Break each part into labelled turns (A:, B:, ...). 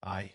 A: I,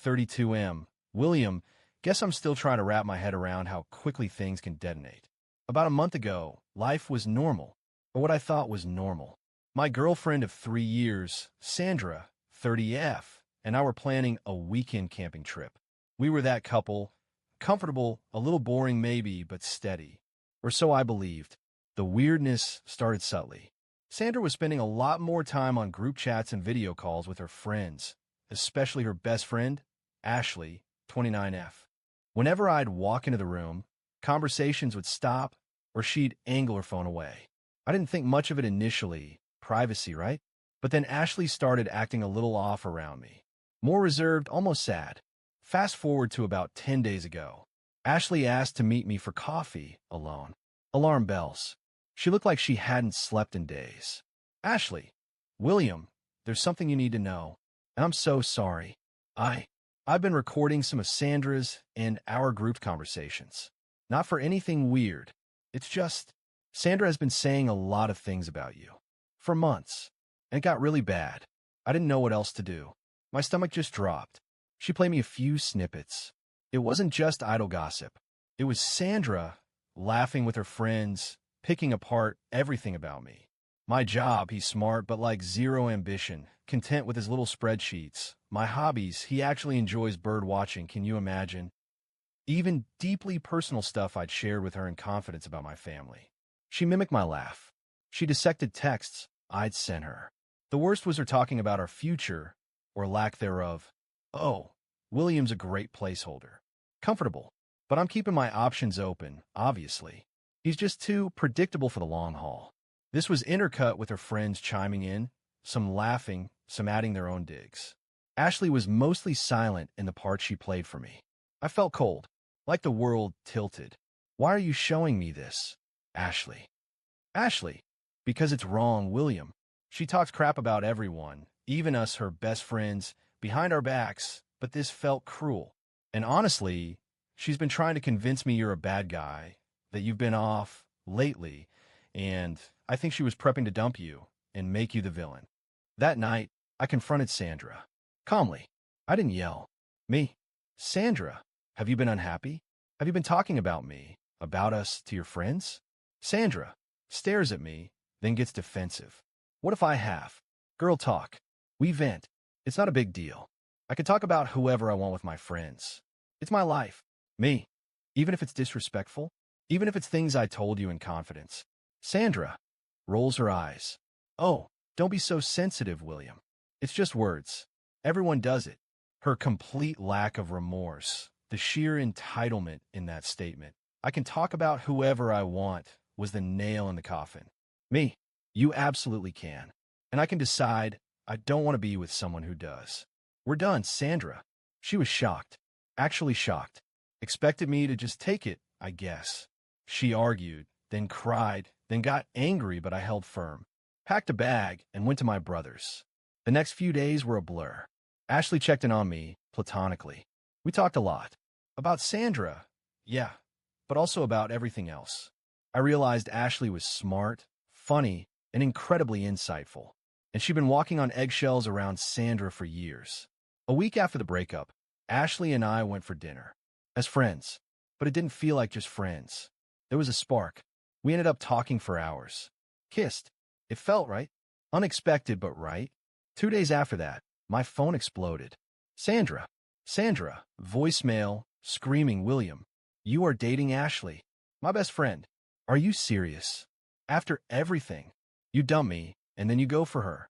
A: 32M. William, guess I'm still trying to wrap my head around how quickly things can detonate. About a month ago, life was normal, or what I thought was normal. My girlfriend of 3 years, Sandra, 30F, and I were planning a weekend camping trip. We were that couple, comfortable, a little boring maybe, but steady. Or so I believed. The weirdness started subtly. Sandra was spending a lot more time on group chats and video calls with her friends, especially her best friend, Ashley, 29F. Whenever I'd walk into the room, conversations would stop or she'd angle her phone away. I didn't think much of it initially, privacy, right? But then Ashley started acting a little off around me. More reserved, almost sad. Fast forward to about 10 days ago. Ashley asked to meet me for coffee, alone. Alarm bells. She looked like she hadn't slept in days. Ashley, William, there's something you need to know. And I'm so sorry. I've been recording some of Sandra's and our group conversations. Not for anything weird. It's just, Sandra has been saying a lot of things about you. For months. And it got really bad. I didn't know what else to do. My stomach just dropped. She played me a few snippets. It wasn't just idle gossip. It was Sandra laughing with her friends, picking apart everything about me. My job, he's smart, but like zero ambition, content with his little spreadsheets. My hobbies, he actually enjoys bird watching, can you imagine? Even deeply personal stuff I'd shared with her in confidence about my family. She mimicked my laugh. She dissected texts I'd sent her. The worst was her talking about our future, or lack thereof. Oh, William's a great placeholder. Comfortable. But I'm keeping my options open, obviously. He's just too predictable for the long haul. This was intercut with her friends chiming in, some laughing, some adding their own digs. Ashley was mostly silent in the part she played for me. I felt cold, like the world tilted. Why are you showing me this, Ashley? Ashley, because it's wrong, William. She talks crap about everyone, even us, her best friends, behind our backs, but this felt cruel. And honestly, she's been trying to convince me you're a bad guy, that you've been off lately, and I think she was prepping to dump you and make you the villain. That night, I confronted Sandra. Calmly. I didn't yell. Me? Sandra, have you been unhappy? Have you been talking about me, about us, to your friends? Sandra stares at me, then gets defensive. What if I have? Girl talk. We vent. It's not a big deal. I can talk about whoever I want with my friends. It's my life. Me. Even if it's disrespectful. Even if it's things I told you in confidence. Sandra rolls her eyes. Oh, don't be so sensitive, William. It's just words. Everyone does it. Her complete lack of remorse, the sheer entitlement in that statement. I can talk about whoever I want was the nail in the coffin. Me. You absolutely can. And I can decide I don't want to be with someone who does. We're done, Sandra. She was shocked. Actually shocked. Expected me to just take it, I guess. She argued, then cried, then got angry, but I held firm. Packed a bag and went to my brother's. The next few days were a blur. Ashley checked in on me, platonically. We talked a lot. About Sandra, yeah, but also about everything else. I realized Ashley was smart, funny, and incredibly insightful. And she'd been walking on eggshells around Sandra for years. A week after the breakup, Ashley and I went for dinner. As friends. But it didn't feel like just friends. There was a spark. We ended up talking for hours. Kissed. It felt right. Unexpected, but right. 2 days after that, my phone exploded. Sandra. Sandra. Voicemail. Screaming, William. You are dating Ashley. My best friend. Are you serious? After everything. You dump me, and then you go for her.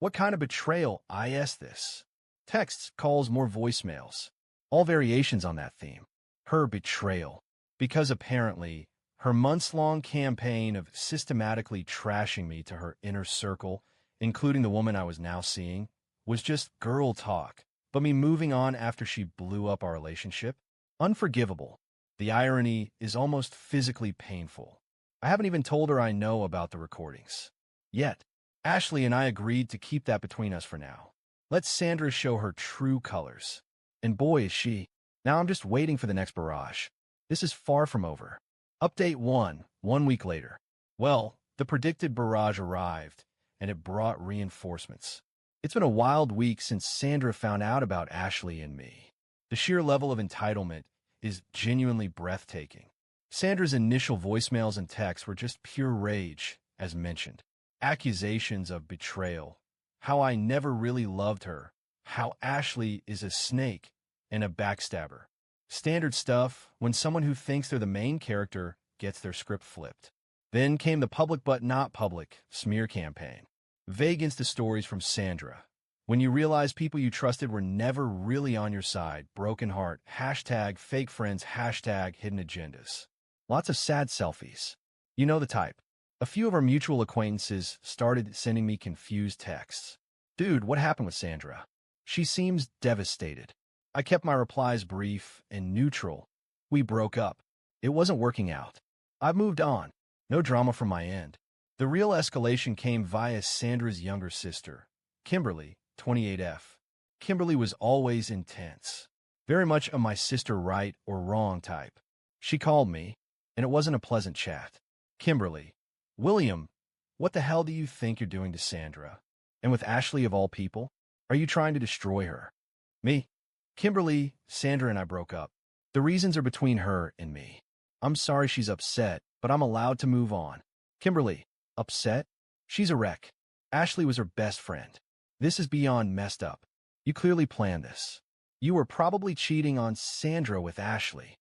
A: What kind of betrayal is this? Texts, calls, more voicemails. All variations on that theme. Her betrayal. Because apparently, her months-long campaign of systematically trashing me to her inner circle, including the woman I was now seeing, was just girl talk. But me moving on after she blew up our relationship? Unforgivable. The irony is almost physically painful. I haven't even told her I know about the recordings. Yet, Ashley and I agreed to keep that between us for now. Let Sandra show her true colors. And boy, is she. Now I'm just waiting for the next barrage. This is far from over. Update 1 week later. Well, the predicted barrage arrived, and it brought reinforcements. It's been a wild week since Sandra found out about Ashley and me. The sheer level of entitlement is genuinely breathtaking. Sandra's initial voicemails and texts were just pure rage, as mentioned. Accusations of betrayal, how I never really loved her, how Ashley is a snake and a backstabber. Standard stuff when someone who thinks they're the main character gets their script flipped. Then came the public but not public smear campaign. Vague Insta stories from Sandra. When you realize people you trusted were never really on your side, broken heart, hashtag fake friends, hashtag hidden agendas. Lots of sad selfies. You know the type. A few of our mutual acquaintances started sending me confused texts. Dude, what happened with Sandra? She seems devastated. I kept my replies brief and neutral. We broke up. It wasn't working out. I've moved on. No drama from my end. The real escalation came via Sandra's younger sister, Kimberly, 28F. Kimberly was always intense. Very much a my sister right or wrong type. She called me, and it wasn't a pleasant chat. Kimberly, William, what the hell do you think you're doing to Sandra? And with Ashley of all people? Are you trying to destroy her? Me? Kimberly, Sandra and I broke up. The reasons are between her and me. I'm sorry she's upset, but I'm allowed to move on. Kimberly, upset? She's a wreck. Ashley was her best friend. This is beyond messed up. You clearly planned this. You were probably cheating on Sandra with Ashley.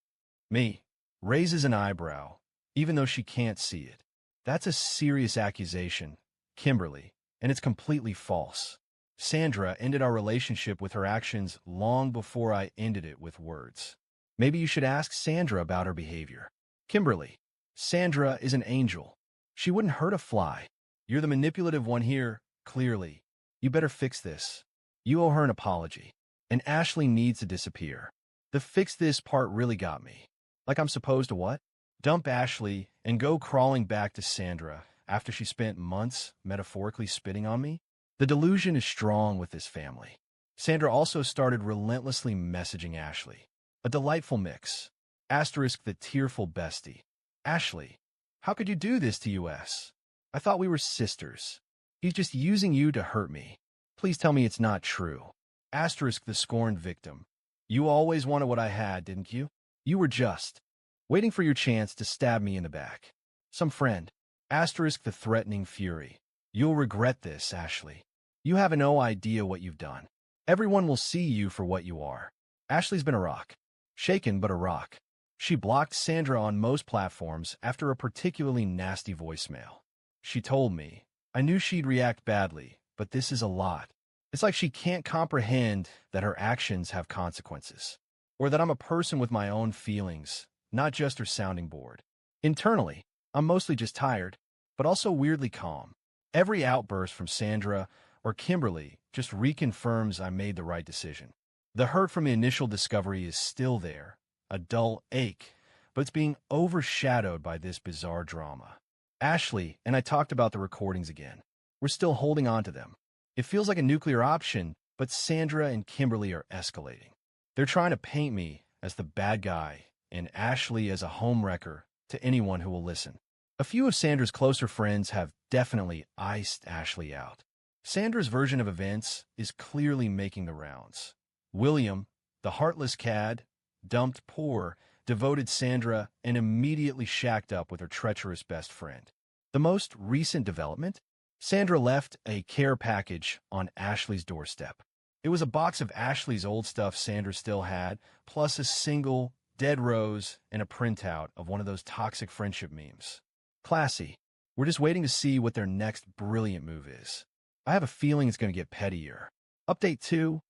A: Me, raises an eyebrow, even though she can't see it. That's a serious accusation, Kimberly, and it's completely false. Sandra ended our relationship with her actions long before I ended it with words. Maybe you should ask Sandra about her behavior. Kimberly, Sandra is an angel. She wouldn't hurt a fly. You're the manipulative one here, clearly. You better fix this. You owe her an apology. And Ashley needs to disappear. The fix this part really got me. Like I'm supposed to what? Dump Ashley and go crawling back to Sandra after she spent months metaphorically spitting on me? The delusion is strong with this family. Sandra also started relentlessly messaging Ashley. A delightful mix. Asterisk the tearful bestie. Ashley, how could you do this to us? I thought we were sisters. He's just using you to hurt me. Please tell me it's not true. Asterisk the scorned victim. You always wanted what I had, didn't you? You were just waiting for your chance to stab me in the back. Some friend. Asterisk the threatening fury. You'll regret this, Ashley. You have no idea what you've done. Everyone will see you for what you are. Ashley's been a rock. Shaken, but a rock. She blocked Sandra on most platforms after a particularly nasty voicemail. She told me, I knew she'd react badly, but this is a lot. It's like she can't comprehend that her actions have consequences, or that I'm a person with my own feelings, not just her sounding board. Internally, I'm mostly just tired, but also weirdly calm. Every outburst from Sandra or Kimberly just reconfirms I made the right decision. The hurt from the initial discovery is still there, a dull ache, but it's being overshadowed by this bizarre drama. Ashley and I talked about the recordings again. We're still holding on to them. It feels like a nuclear option, but Sandra and Kimberly are escalating. They're trying to paint me as the bad guy and Ashley as a homewrecker to anyone who will listen. A few of Sandra's closer friends have definitely iced Ashley out. Sandra's version of events is clearly making the rounds. William, the heartless cad, dumped poor, devoted Sandra, and immediately shacked up with her treacherous best friend. The most recent development? Sandra left a care package on Ashley's doorstep. It was a box of Ashley's old stuff Sandra still had, plus a single dead rose and a printout of one of those toxic friendship memes. Classy. We're just waiting to see what their next brilliant move is. I have a feeling it's going to get pettier. Update 2,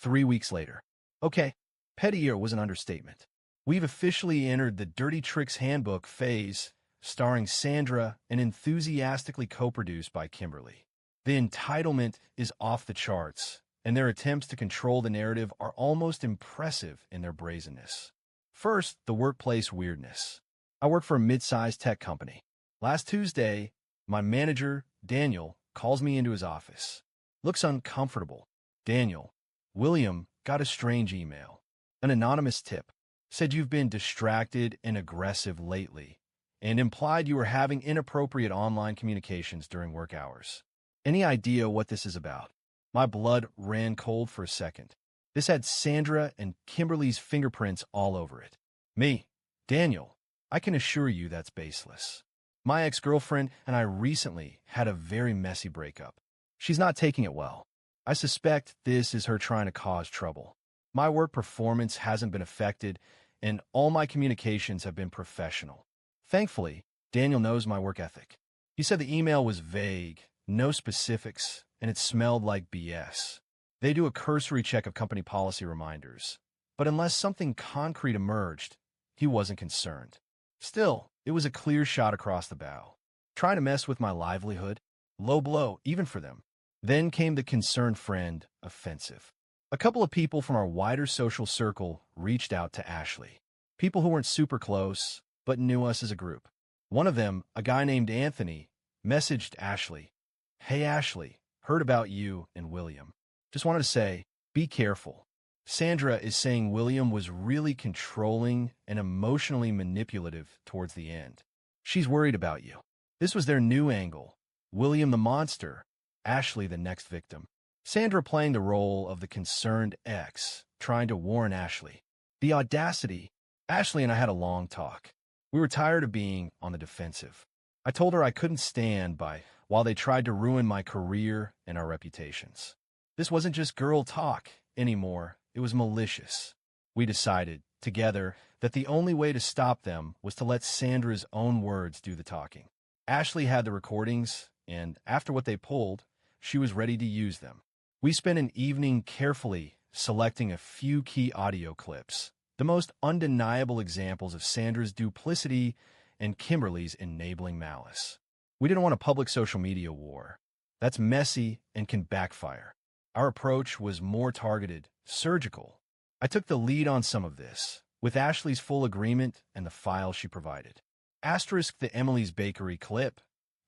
A: 3 weeks later. Okay, pettier was an understatement. We've officially entered the Dirty Tricks Handbook phase, starring Sandra and enthusiastically co-produced by Kimberly. The entitlement is off the charts, and their attempts to control the narrative are almost impressive in their brazenness. First, the workplace weirdness. I work for a mid-sized tech company. Last Tuesday, my manager, Daniel, calls me into his office. Looks uncomfortable. Daniel, William got a strange email. An anonymous tip. Said you've been distracted and aggressive lately, and implied you were having inappropriate online communications during work hours. Any idea what this is about? My blood ran cold for a second. This had Sandra and Kimberly's fingerprints all over it. Me, Daniel, I can assure you that's baseless. My ex-girlfriend and I recently had a very messy breakup. She's not taking it well. I suspect this is her trying to cause trouble. My work performance hasn't been affected, and all my communications have been professional. Thankfully, Daniel knows my work ethic. He said the email was vague, no specifics, and it smelled like BS. They do a cursory check of company policy reminders, but unless something concrete emerged, he wasn't concerned. Still, it was a clear shot across the bow. Trying to mess with my livelihood? Low blow, even for them. Then came the concerned friend offensive. A couple of people from our wider social circle reached out to Ashley. People who weren't super close, but knew us as a group. One of them, a guy named Anthony, messaged Ashley. "Hey Ashley, heard about you and William. Just wanted to say, be careful. Sandra is saying William was really controlling and emotionally manipulative towards the end. She's worried about you." This was their new angle. William the monster, Ashley the next victim. Sandra playing the role of the concerned ex, trying to warn Ashley. The audacity. Ashley and I had a long talk. We were tired of being on the defensive. I told her I couldn't stand by while they tried to ruin my career and our reputations. This wasn't just girl talk anymore. It was malicious. We decided, together, that the only way to stop them was to let Sandra's own words do the talking. Ashley had the recordings, and after what they pulled, she was ready to use them. We spent an evening carefully selecting a few key audio clips, the most undeniable examples of Sandra's duplicity and Kimberly's enabling malice. We didn't want a public social media war. That's messy and can backfire. Our approach was more targeted, surgical. I took the lead on some of this, with Ashley's full agreement and the file she provided. Asterisk the Emily's Bakery clip.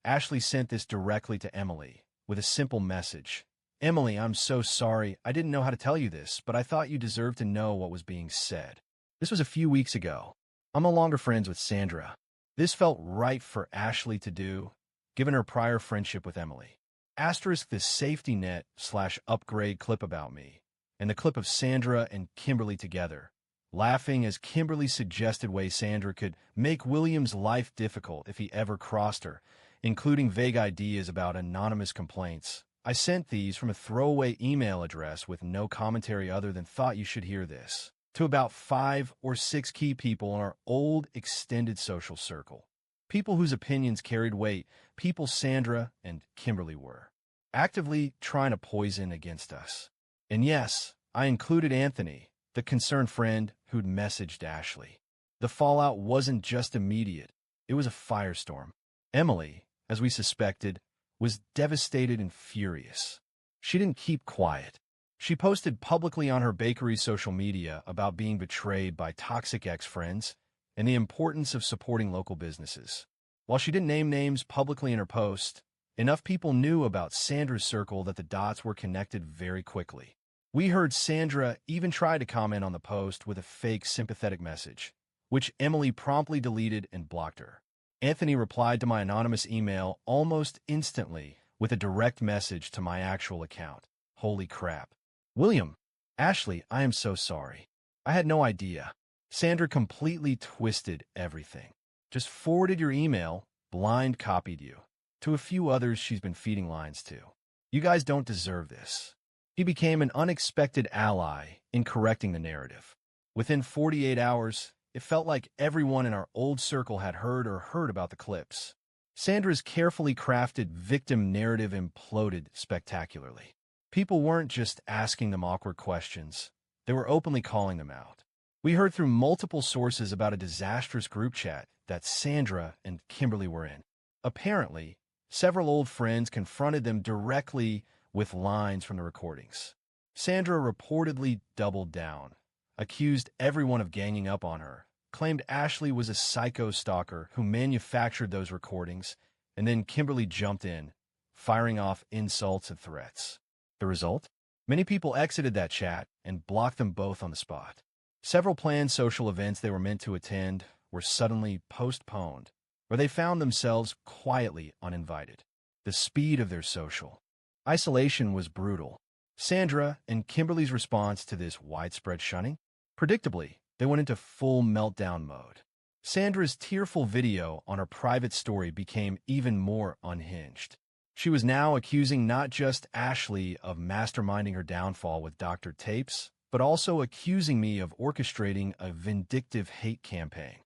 A: Ashley sent this directly to Emily, with a simple message. "Emily, I'm so sorry. I didn't know how to tell you this, but I thought you deserved to know what was being said." This was a few weeks ago. I'm no longer friends with Sandra. This felt right for Ashley to do, given her prior friendship with Emily. Asterisk the safety net / upgrade clip about me, and the clip of Sandra and Kimberly together, laughing as Kimberly suggested ways Sandra could make William's life difficult if he ever crossed her, including vague ideas about anonymous complaints. I sent these from a throwaway email address with no commentary other than "thought you should hear this" to about 5 or 6 key people in our old extended social circle. People whose opinions carried weight, people Sandra and Kimberly were, actively trying to poison against us. And yes, I included Anthony, the concerned friend who'd messaged Ashley. The fallout wasn't just immediate, it was a firestorm. Emily, as we suspected, was devastated and furious. She didn't keep quiet. She posted publicly on her bakery's social media about being betrayed by toxic ex-friends and the importance of supporting local businesses. While she didn't name names publicly in her post, enough people knew about Sandra's circle that the dots were connected very quickly. We heard Sandra even try to comment on the post with a fake sympathetic message, which Emily promptly deleted and blocked her. Anthony replied to my anonymous email almost instantly with a direct message to my actual account. Holy crap. "William, Ashley, I am so sorry. I had no idea. Sandra completely twisted everything. Just forwarded your email, blind copied you. To a few others she's been feeding lines to. You guys don't deserve this." He became an unexpected ally in correcting the narrative. Within 48 hours, it felt like everyone in our old circle had heard about the clips. Sandra's carefully crafted victim narrative imploded spectacularly. People weren't just asking them awkward questions. They were openly calling them out. We heard through multiple sources about a disastrous group chat that Sandra and Kimberly were in. Apparently, several old friends confronted them directly with lines from the recordings. Sandra reportedly doubled down, accused everyone of ganging up on her, claimed Ashley was a psycho stalker who manufactured those recordings, and then Kimberly jumped in, firing off insults and threats. The result? Many people exited that chat and blocked them both on the spot. Several planned social events they were meant to attend were suddenly postponed, or they found themselves quietly uninvited. The speed of their social isolation was brutal. Sandra and Kimberly's response to this widespread shunning? Predictably, they went into full meltdown mode. Sandra's tearful video on her private story became even more unhinged. She was now accusing not just Ashley of masterminding her downfall with doctored tapes, but also accusing me of orchestrating a vindictive hate campaign.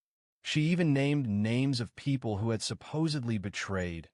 A: She even named names of people who had supposedly betrayed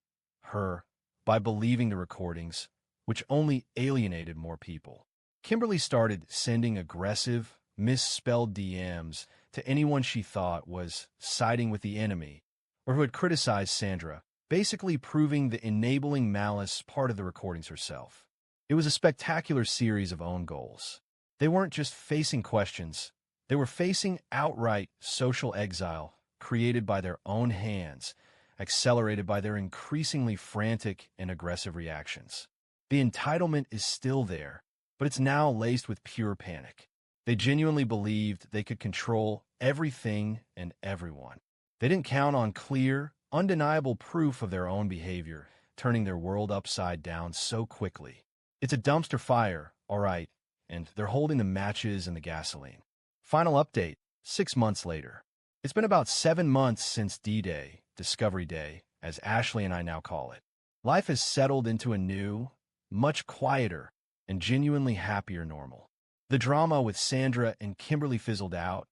A: her by believing the recordings, which only alienated more people. Kimberly started sending aggressive, misspelled DMs to anyone she thought was siding with the enemy or who had criticized Sandra, basically proving the enabling malice part of the recordings herself. It was a spectacular series of own goals. They weren't just facing questions, they were facing outright social exile created by their own hands, accelerated by their increasingly frantic and aggressive reactions. The entitlement is still there, but it's now laced with pure panic. They genuinely believed they could control everything and everyone. They didn't count on clear, undeniable proof of their own behavior, turning their world upside down so quickly. It's a dumpster fire, all right, and they're holding the matches and the gasoline. Final update, 6 months later. It's been about 7 months since D-Day, Discovery Day, as Ashley and I now call it. Life has settled into a new, much quieter, and genuinely happier normal. The drama with Sandra and Kimberly fizzled out,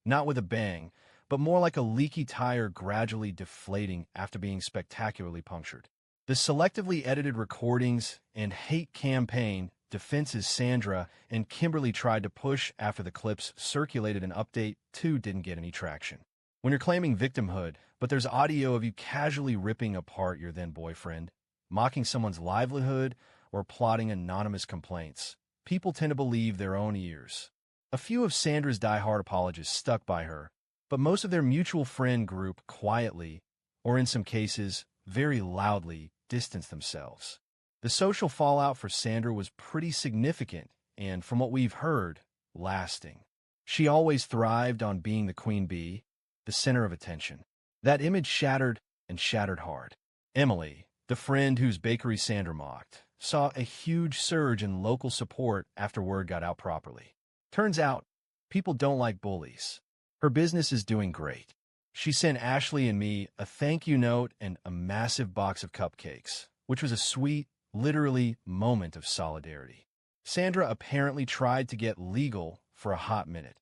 A: not with a bang, but more like a leaky tire gradually deflating after being spectacularly punctured. The selectively edited recordings and hate campaign defenses Sandra and Kimberly tried to push after the clips circulated an update 2 didn't get any traction. When you're claiming victimhood, but there's audio of you casually ripping apart your then boyfriend, mocking someone's livelihood, or plotting anonymous complaints, people tend to believe their own ears. A few of Sandra's diehard apologists stuck by her, but most of their mutual friend group quietly, or in some cases, very loudly, distanced themselves. The social fallout for Sandra was pretty significant and, from what we've heard, lasting. She always thrived on being the queen bee, the center of attention. That image shattered and shattered hard. Emily, the friend whose bakery Sandra mocked, saw a huge surge in local support after word got out properly. Turns out, people don't like bullies. Her business is doing great. She sent Ashley and me a thank you note and a massive box of cupcakes, which was a sweet, literally moment of solidarity. Sandra apparently tried to get legal for a hot minute,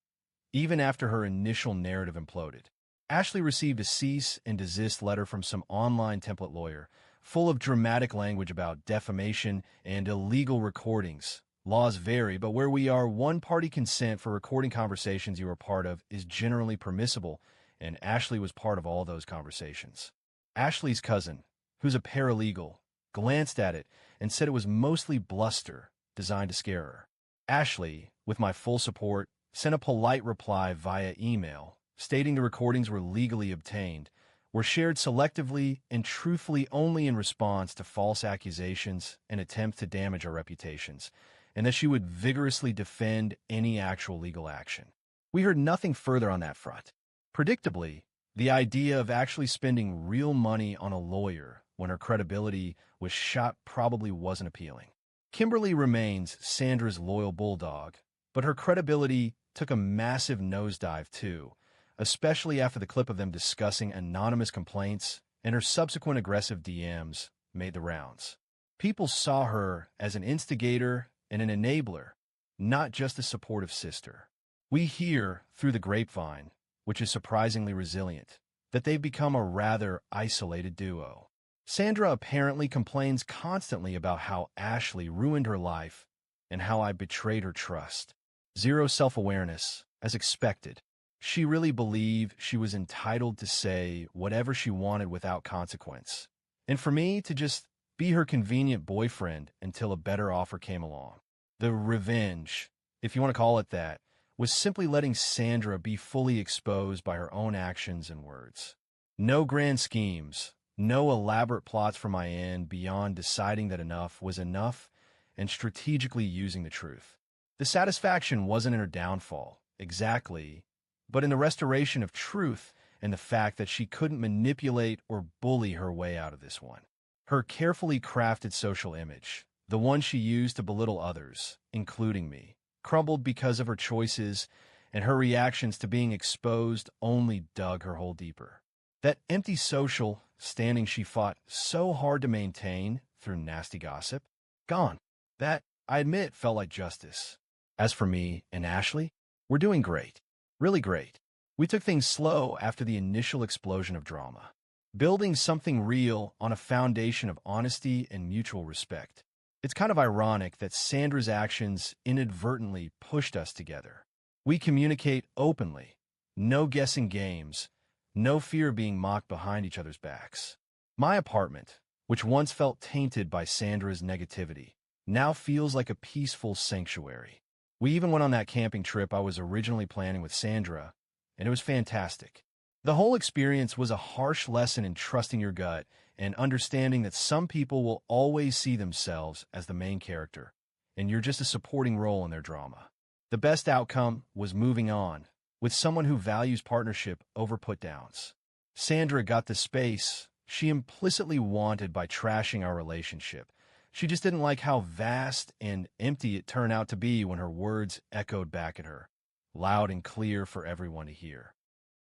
A: even after her initial narrative imploded. Ashley received a cease and desist letter from some online template lawyer, full of dramatic language about defamation and illegal recordings. Laws vary, but where we are, one-party consent for recording conversations you are part of is generally permissible, and Ashley was part of all those conversations. Ashley's cousin, who's a paralegal, glanced at it and said it was mostly bluster designed to scare her. Ashley, with my full support, sent a polite reply via email stating the recordings were legally obtained, were shared selectively and truthfully only in response to false accusations and attempts to damage our reputations, and that she would vigorously defend any actual legal action. We heard nothing further on that front. Predictably, the idea of actually spending real money on a lawyer when her credibility was shot probably wasn't appealing. Kimberly remains Sandra's loyal bulldog, but her credibility took a massive nosedive too, especially after the clip of them discussing anonymous complaints and her subsequent aggressive DMs made the rounds. People saw her as an instigator and an enabler, not just a supportive sister. We hear through the grapevine, which is surprisingly resilient, that they've become a rather isolated duo. Sandra apparently complains constantly about how Ashley ruined her life and how I betrayed her trust. Zero self-awareness, as expected. She really believed she was entitled to say whatever she wanted without consequence, and for me to just be her convenient boyfriend until a better offer came along. The revenge, if you want to call it that, was simply letting Sandra be fully exposed by her own actions and words. No grand schemes, no elaborate plots from my end beyond deciding that enough was enough and strategically using the truth. The satisfaction wasn't in her downfall, exactly, but in the restoration of truth and the fact that she couldn't manipulate or bully her way out of this one. Her carefully crafted social image, The one she used to belittle others, including me, crumbled because of her choices, and her reactions to being exposed only dug her hole deeper. That empty social standing she fought so hard to maintain through nasty gossip, gone. That, I admit, felt like justice. As for me and Ashley, we're doing great. Really great. We took things slow after the initial explosion of drama, building something real on a foundation of honesty and mutual respect. It's kind of ironic that Sandra's actions inadvertently pushed us together. We communicate openly, no guessing games, no fear of being mocked behind each other's backs. My apartment, which once felt tainted by Sandra's negativity, now feels like a peaceful sanctuary. We even went on that camping trip I was originally planning with Sandra, and it was fantastic. The whole experience was a harsh lesson in trusting your gut and understanding that some people will always see themselves as the main character, and you're just a supporting role in their drama. The best outcome was moving on, with someone who values partnership over put-downs. Sandra got the space she implicitly wanted by trashing our relationship. She just didn't like how vast and empty it turned out to be when her words echoed back at her, loud and clear for everyone to hear.